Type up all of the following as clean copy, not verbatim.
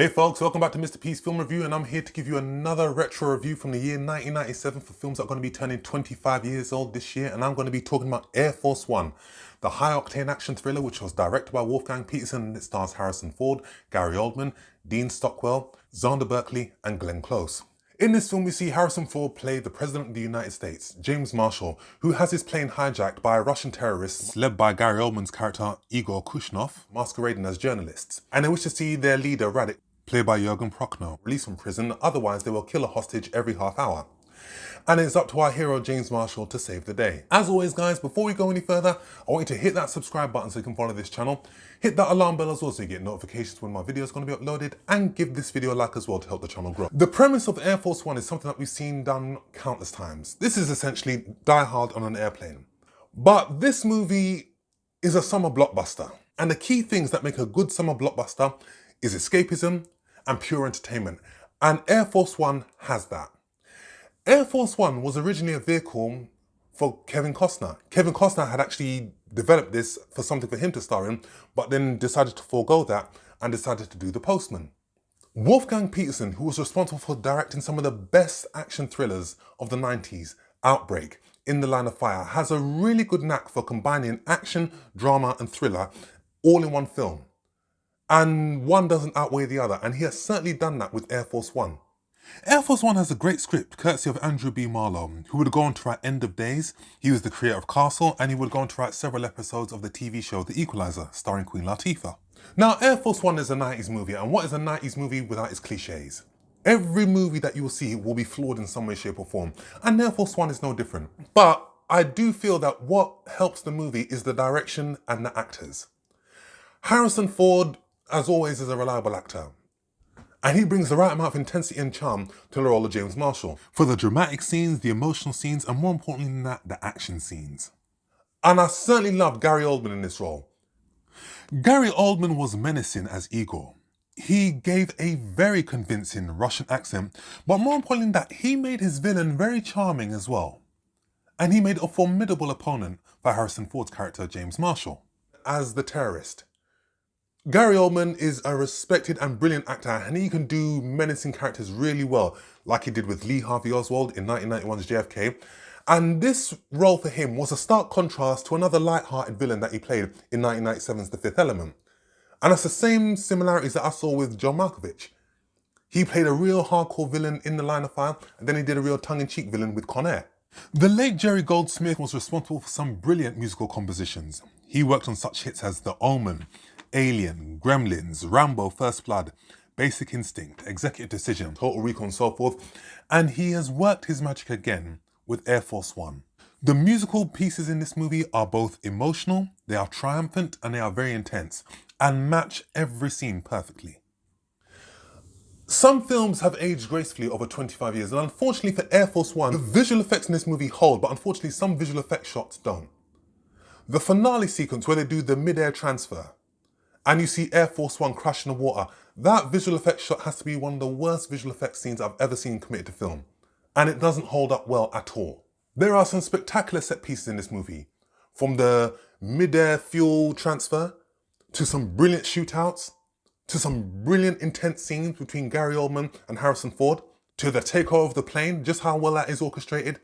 Hey folks, welcome back to Mr. P's Film Review, and I'm here to give you another retro review from the year 1997 for films that are going to be turning 25 years old this year, and I'm going to be talking about Air Force One, the high-octane action thriller which was directed by Wolfgang Peterson and it stars Harrison Ford, Gary Oldman, Dean Stockwell, Xander Berkeley and Glenn Close. In this film we see Harrison Ford play the President of the United States, James Marshall, who has his plane hijacked by Russian terrorists led by Gary Oldman's character Igor Kushnov, masquerading as journalists, and they wish to see their leader Radek, played by Jürgen Prochnow, released from prison, otherwise they will kill a hostage every half hour. And it's up to our hero James Marshall to save the day. As always guys, before we go any further, I want you to hit that subscribe button so you can follow this channel, hit that alarm bell as well so you get notifications when my video is going to be uploaded, and give this video a like as well to help the channel grow. The premise of Air Force One is something that we've seen done countless times. This is essentially Die Hard on an airplane. But this movie is a summer blockbuster. And the key things that make a good summer blockbuster is escapism and pure entertainment. And Air Force One has that. Air Force One was originally a vehicle for Kevin Costner. Kevin Costner had actually developed this for something for him to star in, but then decided to forego that and decided to do The Postman. Wolfgang Peterson, who was responsible for directing some of the best action thrillers of the 90s, Outbreak, In the Line of Fire, has a really good knack for combining action, drama and thriller all in one film. And one doesn't outweigh the other, and he has certainly done that with Air Force One. Air Force One has a great script, courtesy of Andrew B. Marlowe, who would go on to write End of Days. He was the creator of Castle, and he would go on to write several episodes of the TV show The Equalizer, starring Queen Latifah. Now, Air Force One is a 90s movie, and what is a 90s movie without its cliches? Every movie that you will see will be flawed in some way, shape or form, and Air Force One is no different. But I do feel that what helps the movie is the direction and the actors. Harrison Ford, as always, is a reliable actor. And he brings the right amount of intensity and charm to the role of James Marshall. For the dramatic scenes, the emotional scenes, and more importantly than that, the action scenes. And I certainly loved Gary Oldman in this role. Gary Oldman was menacing as Igor. He gave a very convincing Russian accent, but more importantly than that, he made his villain very charming as well. And he made a formidable opponent for Harrison Ford's character, James Marshall, as the terrorist. Gary Oldman is a respected and brilliant actor, and he can do menacing characters really well, like he did with Lee Harvey Oswald in 1991's JFK. And this role for him was a stark contrast to another light-hearted villain that he played in 1997's The Fifth Element. And it's the same similarities that I saw with John Malkovich. He played a real hardcore villain in The Line of Fire, and then he did a real tongue-in-cheek villain with Con Air. The late Jerry Goldsmith was responsible for some brilliant musical compositions. He worked on such hits as The Omen, Alien, Gremlins, Rambo, First Blood, Basic Instinct, Executive Decision, Total Recall and so forth, and he has worked his magic again with Air Force One. The musical pieces in this movie are both emotional, they are triumphant, and they are very intense, and match every scene perfectly. Some films have aged gracefully over 25 years, and unfortunately for Air Force One, the visual effects in this movie hold, but unfortunately some visual effect shots don't. The finale sequence where they do the mid-air transfer, and you see Air Force One crash in the water, that visual effects shot has to be one of the worst visual effects scenes I've ever seen committed to film. And it doesn't hold up well at all. There are some spectacular set pieces in this movie, from the mid-air fuel transfer, to some brilliant shootouts, to some brilliant intense scenes between Gary Oldman and Harrison Ford, to the takeover of the plane, just how well that is orchestrated.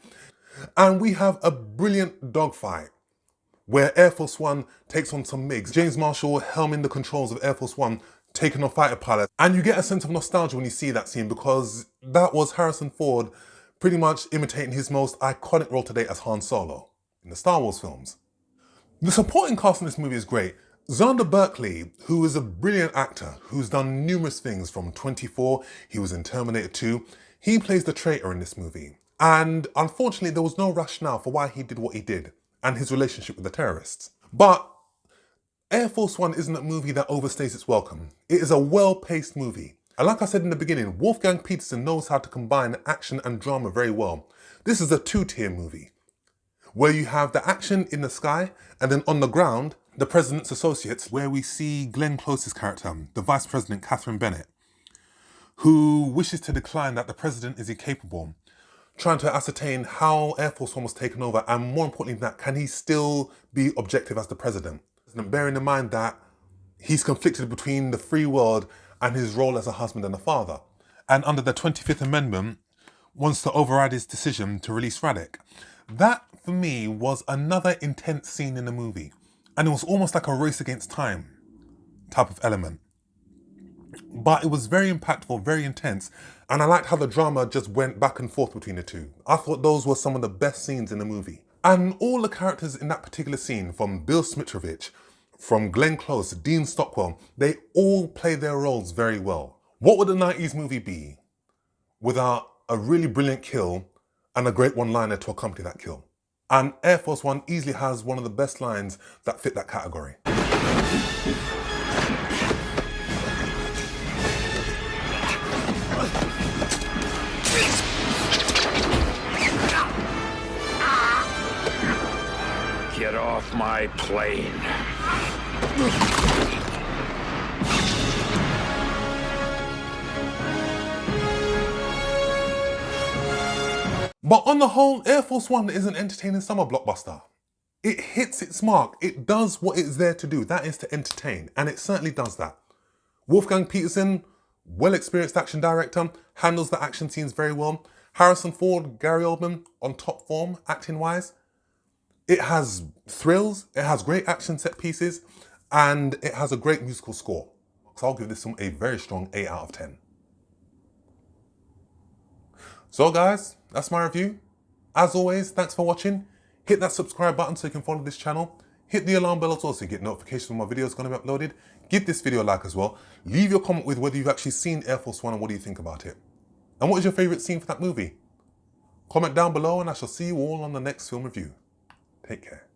And we have a brilliant dogfight, where Air Force One takes on some MiGs. James Marshall helming the controls of Air Force One, taking on fighter pilots. And you get a sense of nostalgia when you see that scene, because that was Harrison Ford pretty much imitating his most iconic role to date as Han Solo in the Star Wars films. The supporting cast in this movie is great. Xander Berkeley, who is a brilliant actor, who's done numerous things from 24, he was in Terminator 2, he plays the traitor in this movie. And unfortunately, there was no rationale for why he did what he did, and his relationship with the terrorists. But Air Force One isn't a movie that overstays its welcome. It is a well-paced movie. And like I said in the beginning, Wolfgang Peterson knows how to combine action and drama very well. This is a two-tier movie, where you have the action in the sky, and then on the ground, the President's associates, where we see Glenn Close's character, the Vice President Catherine Bennett, who wishes to decline that the President is incapable, trying to ascertain how Air Force One was taken over, and more importantly than that, can he still be objective as the President? Bearing in mind that he's conflicted between the free world and his role as a husband and a father. And under the 25th Amendment, wants to override his decision to release Radek. That, for me, was another intense scene in the movie. And it was almost like a race against time type of element. But it was very impactful, very intense. And I liked how the drama just went back and forth between the two. I thought those were some of the best scenes in the movie. And all the characters in that particular scene, from Bill Smitrovich, from Glenn Close, Dean Stockwell, they all play their roles very well. What would a 90s movie be without a really brilliant kill and a great one-liner to accompany that kill? And Air Force One easily has one of the best lines that fit that category. Get off my plane. But on the whole, Air Force One is an entertaining summer blockbuster. It hits its mark. It does what it's there to do. That is to entertain. And it certainly does that. Wolfgang Peterson, well-experienced action director, handles the action scenes very well. Harrison Ford, Gary Oldman, on top form, acting-wise. It has thrills, it has great action set pieces, and it has a great musical score. So I'll give this one a very strong 8 out of 10. So guys, that's my review. As always, thanks for watching. Hit that subscribe button so you can follow this channel. Hit the alarm bell as well so you get notifications when my video is going to be uploaded. Give this video a like as well. Leave your comment with whether you've actually seen Air Force One and what do you think about it. And what is your favourite scene for that movie? Comment down below and I shall see you all on the next film review. Take care.